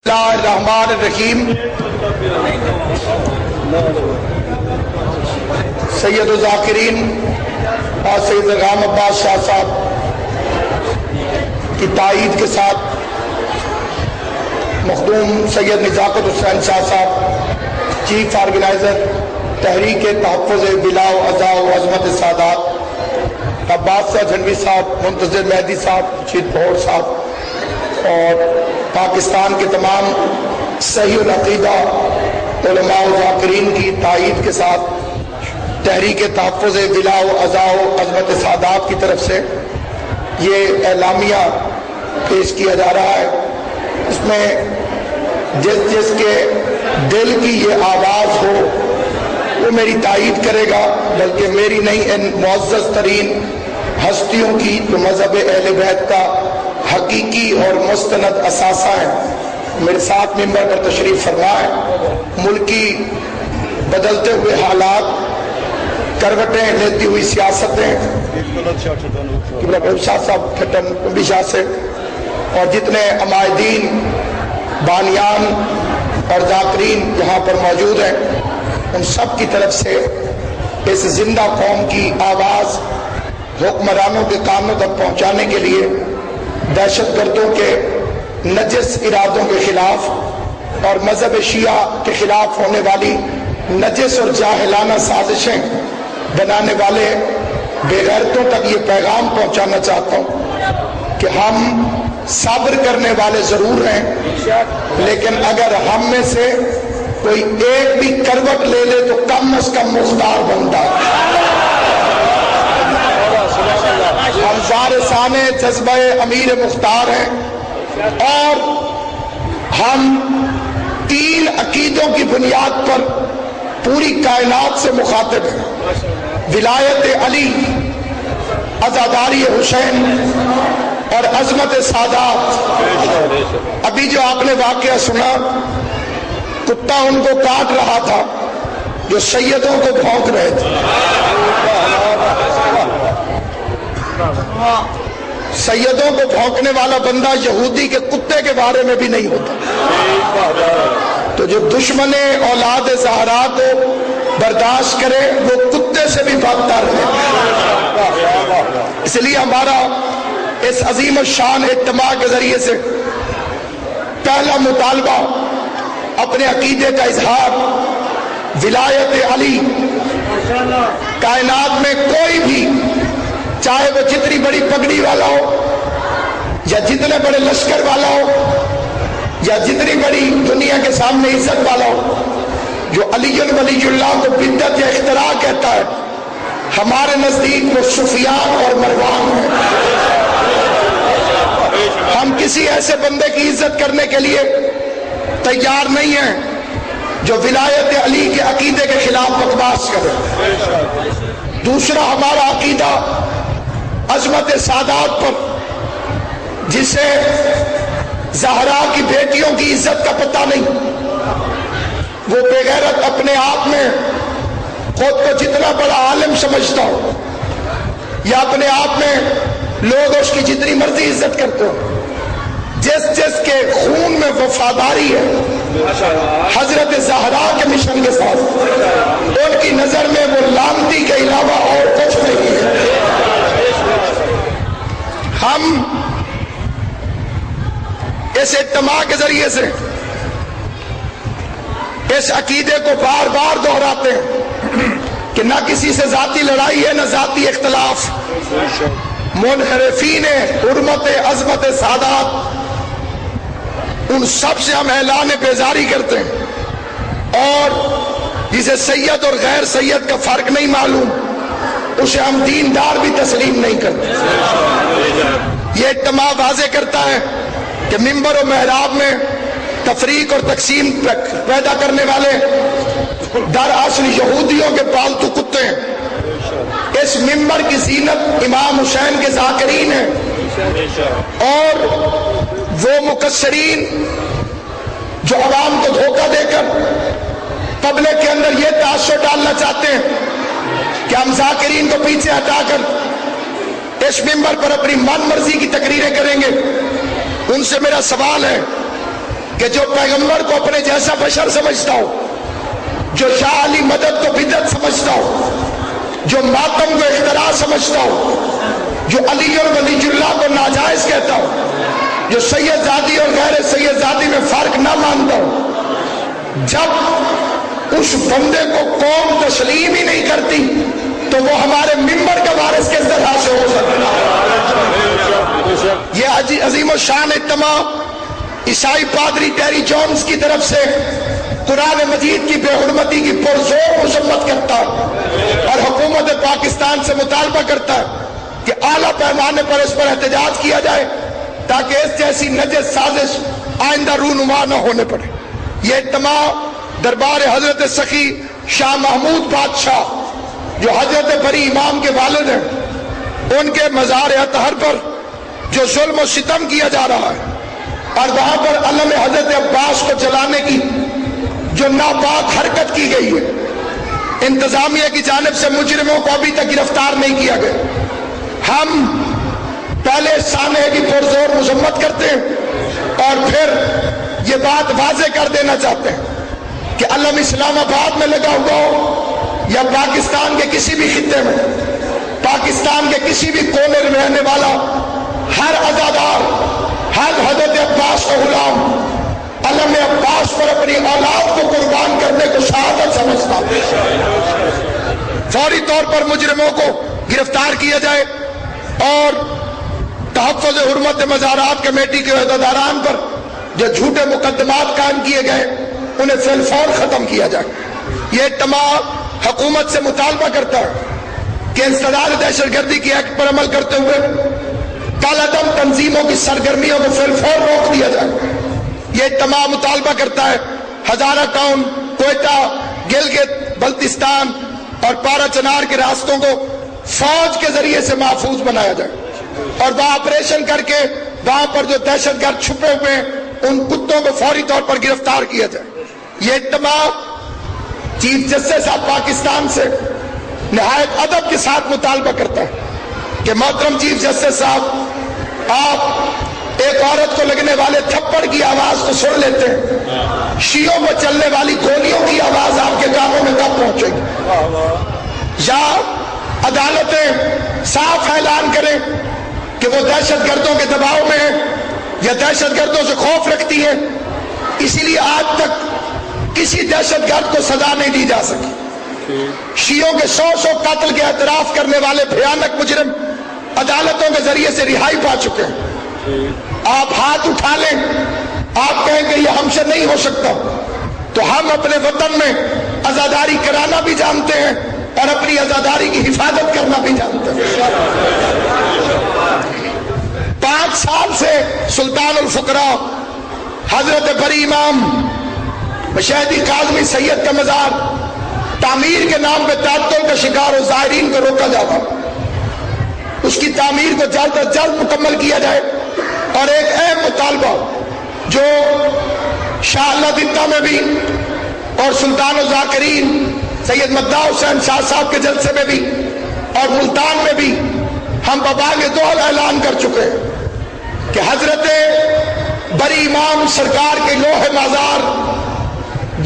اللہ الرحمن الرحیم سید الذاکرین اور سید غام عباس شاہ صاحب کی تائید کے ساتھ مخدوم سید نزاکت حسین شاہ صاحب چیف آرگنائزر تحریک تحفظ بلا و ازا و عظمت سادات، عباس شاہ جھنوی صاحب، منتظر مہدی صاحب، چیت بہوڑ صاحب اور پاکستان کے تمام صحیح العقیدہ علماء و ذاکرین کی تائید کے ساتھ تحریک تحفظ بلا و ازا و عظمت سادات کی طرف سے یہ اعلامیہ پیش کیا جا رہا ہے۔ اس میں جس کے دل کی یہ آواز ہو وہ میری تائید کرے گا، بلکہ میری نہیں، ان معزز ترین ہستیوں کی جو مذہب اہل بیت کا حقیقی اور مستند اثاثہ ہیں، میرے ساتھ ممبر پر تشریف فرما ہے۔ ملکی بدلتے ہوئے حالات، کروٹیں لیتی ہوئی سیاستیں، شاہ صاحب کھٹن شاہ سے اور جتنے عمائدین، بانیان اور ذاکرین یہاں پر موجود ہیں، ان سب کی طرف سے اس زندہ قوم کی آواز حکمرانوں کے کانوں تک پہنچانے کے لیے دہشت گردوں کے نجس ارادوں کے خلاف اور مذہب شیعہ کے خلاف ہونے والی نجس اور جاہلانہ سازشیں بنانے والے بے غیرتوں تک یہ پیغام پہنچانا چاہتا ہوں کہ ہم صبر کرنے والے ضرور ہیں، لیکن اگر ہم میں سے کوئی ایک بھی کروٹ لے لے تو کم از کم مختار بنتا ہے۔ ہم وارثان جذبہ امیر مختار ہیں اور ہم 3 عقیدوں کی بنیاد پر پوری کائنات سے مخاطب ہیں: ولایت علی، عزاداری حسین اور عظمت سادات۔ ابھی جو آپ نے واقعہ سنا، کتا ان کو کاٹ رہا تھا جو سیدوں کو بھونک رہے تھے۔ سیدوں کو بھونکنے والا بندہ یہودی کے کتے کے بارے میں بھی نہیں ہوتا۔ تو جو دشمن اولاد زہرا کو برداشت کرے وہ کتے سے بھی بھاگتا رہے۔ اس لیے ہمارا اس عظیم الشان اجتماع کے ذریعے سے پہلا مطالبہ اپنے عقیدے کا اظہار ولایت علی۔ کائنات میں کوئی بھی، چاہے وہ جتنی بڑی پگڑی والا ہو یا جتنے بڑے لشکر والا ہو یا جتنی بڑی دنیا کے سامنے عزت والا ہو، جو علی ولی اللہ کو بدعت یا اختراع کہتا ہے، ہمارے نزدیک وہ سفیان اور مروان ہیں۔ ہم کسی ایسے بندے کی عزت کرنے کے لیے تیار نہیں ہیں جو ولایت علی کے عقیدے کے خلاف بکواس کرے۔ دوسرا ہمارا عقیدہ عظمت سادات پر، جسے زہرا کی بیٹیوں کی عزت کا پتہ نہیں، وہ بے غیرت اپنے آپ میں خود کو جتنا بڑا عالم سمجھتا ہو یا اپنے آپ میں لوگ اس کی جتنی مرضی عزت کرتے ہو، جس کے خون میں وفاداری ہے حضرت زہرا کے مشن کے ساتھ، ان کی نظر میں وہ لعنتی کے علاوہ اور کچھ نہیں ہے۔ ہم اس اجتماع کے ذریعے سے اس عقیدے کو بار بار دہراتے ہیں کہ نہ کسی سے ذاتی لڑائی ہے، نہ ذاتی اختلاف۔ منحرفین حرمت عظمت سادات، ان سب سے ہم اعلان بیزاری کرتے ہیں، اور جسے سید اور غیر سید کا فرق نہیں معلوم، اسے ہم دیندار بھی تسلیم نہیں کرتے۔ یہ اجتماع واضح کرتا ہے کہ ممبر و محراب میں تفریق اور تقسیم پیدا کرنے والے دراصل یہودیوں کے پالتو کتے ہیں۔ اس ممبر کی زینت امام حسین کے ذاکرین ہیں، اور وہ مقصرین جو عوام کو دھوکہ دے کر پبلک کے اندر یہ تاثر ڈالنا چاہتے ہیں کہ ہم ذاکرین کو پیچھے ہٹا کر اس ممبر پر اپنی من مرضی کی تقریریں کریں گے، ان سے میرا سوال ہے کہ جو پیغمبر کو اپنے جیسا بشر سمجھتا ہو، جو شاہ علی مدد کو بدعت سمجھتا ہو، جو ماتم کو اختراع سمجھتا ہو، جو علی اور ولی اللہ کو ناجائز کہتا ہو، جو سید زادی اور غیر سید زادی میں فرق نہ مانتا ہو، جب اس بندے کو قوم تسلیم ہی نہیں کرتی تو وہ ہمارے ممبر کا وارث کس طرح سے ہو سکتا ہے؟ یہ عظیم الشان اجتماع عیسائی پادری ٹیری جونز کی طرف سے قرآن مجید کی بے حرمتی کی پرزور مذمت کرتا ہے اور حکومت پاکستان سے مطالبہ کرتا ہے کہ اعلیٰ پیمانے پر اس پر احتجاج کیا جائے تاکہ اس جیسی نجس سازش آئندہ رونما نہ ہونے پڑے۔ یہ اجتماع دربار حضرت سخی شاہ محمود بادشاہ جو حضرت بری امام کے والد ہیں، ان کے مزار اطہر پر جو ظلم و ستم کیا جا رہا ہے اور وہاں پر علم حضرت عباس کو جلانے کی جو ناپاک حرکت کی گئی ہے، انتظامیہ کی جانب سے مجرموں کو ابھی تک گرفتار نہیں کیا گیا۔ ہم پہلے سانحے کی پرزور مذمت کرتے ہیں اور پھر یہ بات واضح کر دینا چاہتے ہیں کہ علم اسلام آباد میں لگا ہوا ہو یا پاکستان کے کسی بھی خطے میں، پاکستان کے کسی بھی کونے میں رہنے والا ہر عزادار، ہر حضرت عباس کا غلام علم عباس پر اپنی اولاد کو قربان کرنے کو شہادت سمجھتا ہے۔ فوری طور پر مجرموں کو گرفتار کیا جائے اور تحفظ حرمت مزارات کمیٹی کے عہدیداران پر جو جھوٹے مقدمات قائم کیے گئے انہیں فی الفور ختم کیا جائے۔ یہ اجتماع حکومت سے مطالبہ کرتا ہے کہ انسداد دہشت گردی کی ایکٹ پر عمل کرتے ہوئے کالعدم تنظیموں کی سرگرمیوں کو فی الفور روک دیا جائے۔ یہ اجتماع مطالبہ کرتا ہے ہزارہ ٹاؤن، کوئٹہ، گلگت بلتستان اور پارا چنار کے راستوں کو فوج کے ذریعے سے محفوظ بنایا جائے اور وہاں آپریشن کر کے وہاں پر جو دہشت گرد چھپے ہوئے ہیں ان کتوں کو فوری طور پر گرفتار کیا جائے۔ یہ اجتماع چیف جسٹس آف پاکستان سے نہایت ادب کے ساتھ مطالبہ کرتا ہے کہ محترم چیف جسٹس صاحب، آپ ایک عورت کو لگنے والے تھپڑ کی آواز کو سن لیتے ہیں، شیعوں پر چلنے والی گولیوں کی آواز آپ کے کانوں میں کب پہنچے گی؟ یا عدالتیں صاف اعلان کریں کہ وہ دہشت گردوں کے دباؤ میں ہیں یا دہشت گردوں سے خوف رکھتی ہیں، اسی لیے آج تک کسی دہشت گرد کو سزا نہیں دی جا سکی۔ شیعوں کے 100 قتل کے اعتراف کرنے والے بھیانک مجرم عدالتوں کے ذریعے سے رہائی پا چکے ہیں۔ آپ ہاتھ اٹھا لیں، آپ کہیں کہ یہ ہم سے نہیں ہو سکتا، تو ہم اپنے وطن میں عزاداری کرانا بھی جانتے ہیں اور اپنی عزاداری کی حفاظت کرنا بھی جانتے ہیں۔ 5 سال سے سلطان الفقراء حضرت بری امام مشاہدی کاظمی سید کا مزار تعمیر کے نام پہ تعطل کا شکار اور زائرین کو روکا جاتا، اس کی تعمیر کو جلد از جلد مکمل کیا جائے۔ اور ایک اہم مطالبہ جو شاہ اللہ دتہ میں بھی اور سلطان الذاکرین سید مداح حسین شاہ صاحب کے جلسے میں بھی اور ملتان میں بھی ہم ببانگ دوحل اعلان کر چکے ہیں کہ حضرت بری امام سرکار کے لوح مزار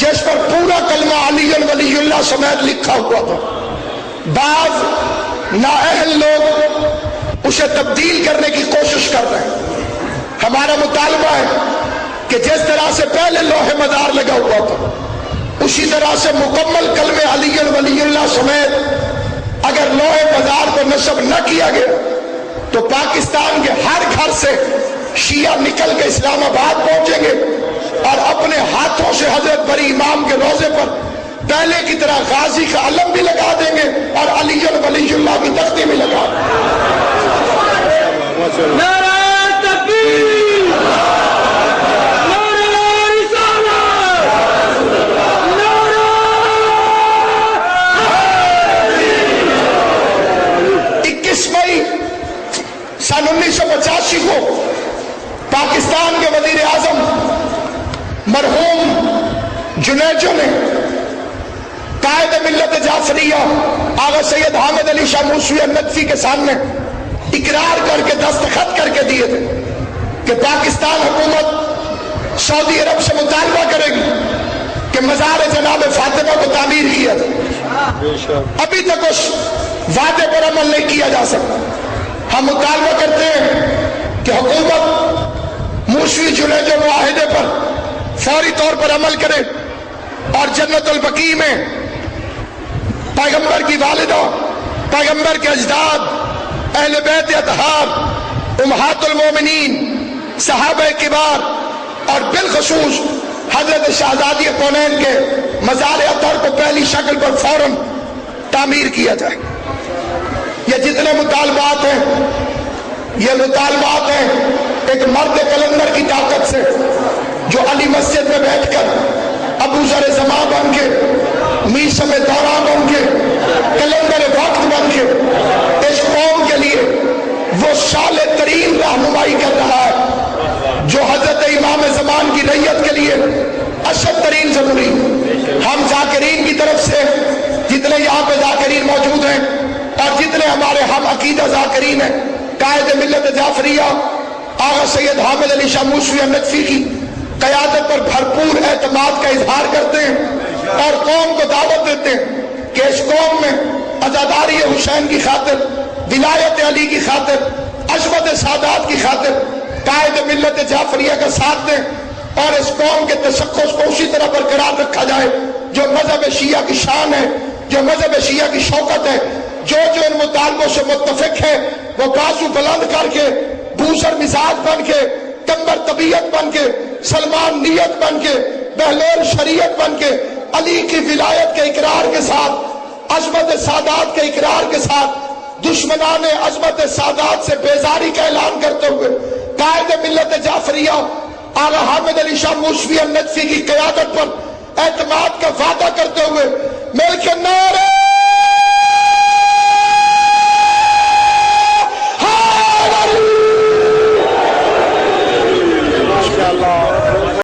جس پر پورا کلمہ علی ولی اللہ سمیت لکھا ہوا تھا، بعض نااہل لوگ اسے تبدیل کرنے کی کوشش کر رہے ہیں۔ ہمارا مطالبہ ہے کہ جس طرح سے پہلے لوح مزار لگا ہوا تھا اسی طرح سے مکمل کلمہ علی ولی اللہ سمیت اگر لوح مزار کو نصب نہ کیا گیا تو پاکستان کے ہر گھر سے شیعہ نکل کے اسلام آباد پہنچیں گے اور اپنے ہاتھوں سے حضرت بری امام کے روضے پر پہلے کی طرح غازی کا علم بھی لگا دیں گے اور علی ولی اللہ کی تختی بھی لگا دیں گے۔ نعرہ تکبیر، نعرہ رسالت، نعرہ 21 مئی سن 1985 کو پاکستان کے وزیر اعظم مرحوم جنیجو نے قائد ملت جعفریہ آغا سید حامد علی شاہ موسوی الندوی کے سامنے اقرار کر کے دستخط کر کے دیے تھے کہ پاکستان حکومت سعودی عرب سے مطالبہ کرے گی کہ مزار جناب فاطمہ کو تعمیر کیا جائے. ابھی تک اس وعدے پر عمل نہیں کیا جا سکتا. ہم مطالبہ کرتے ہیں کہ حکومت موسوی جنید معاہدے پر فوری طور پر عمل کرے اور جنت البقیع میں پیغمبر کی والدہ، پیغمبر کے اجداد، اہل بیت اطہار، امہات المومنین، صحابہ کبار اور بالخصوص حضرت شہزادی کونین کے مزار اطہر کو پہلی شکل پر فوراً تعمیر کیا جائے. یہ جتنے مطالبات ہیں، یہ مطالبات ہیں ایک مرد کلندر کی طاقت سے جو علی مسجد میں بیٹھ کر ابو ذر زمان بن کے، میثم دوران بن کے، کلندر وقت بن کے اس قوم کے لیے وہ صالح ترین رہنمائی کر رہا ہے جو حضرت امام زمان کی ریت کے لیے اشد ترین ضروری. ہم ذاکرین کی طرف سے جتنے یہاں پہ ذاکرین موجود ہیں اور جتنے ہمارے ہم عقیدہ ذاکرین ہیں، قائد ملت جعفریہ آغا سید حامد علی شاہ موسوی النجفی کی قیادت پر بھرپور اعتماد کا اظہار کرتے ہیں اور قوم کو دعوت دیتے ہیں کہ اس قوم میں عزاداری حسین کی خاطر، ولایت علی کی خاطر، عظمت سادات کی خاطر قائد ملت جعفریہ کا ساتھ دیں اور اس قوم کے تشخص کو اسی طرح برقرار رکھا جائے جو مذہب شیعہ کی شان ہے، جو مذہب شیعہ کی شوکت ہے. جو ان مطالبوں سے متفق ہے وہ بازو بلند کر کے، بوسر مزاج بن کے، کمبر طبیعت بن کے، سلمان نیت بن کے، بہلول شریعت بن کے، علی کی ولایت کے اقرار کے ساتھ، عظمت سادات کے اقرار کے ساتھ، دشمنان عظمت سادات سے بیزاری کا اعلان کرتے ہوئے قائد ملت جعفریہ آغا حامد علی شاہ موسوی النجفی کی قیادت پر اعتماد کا وعدہ کرتے ہوئے مل کے نعرہ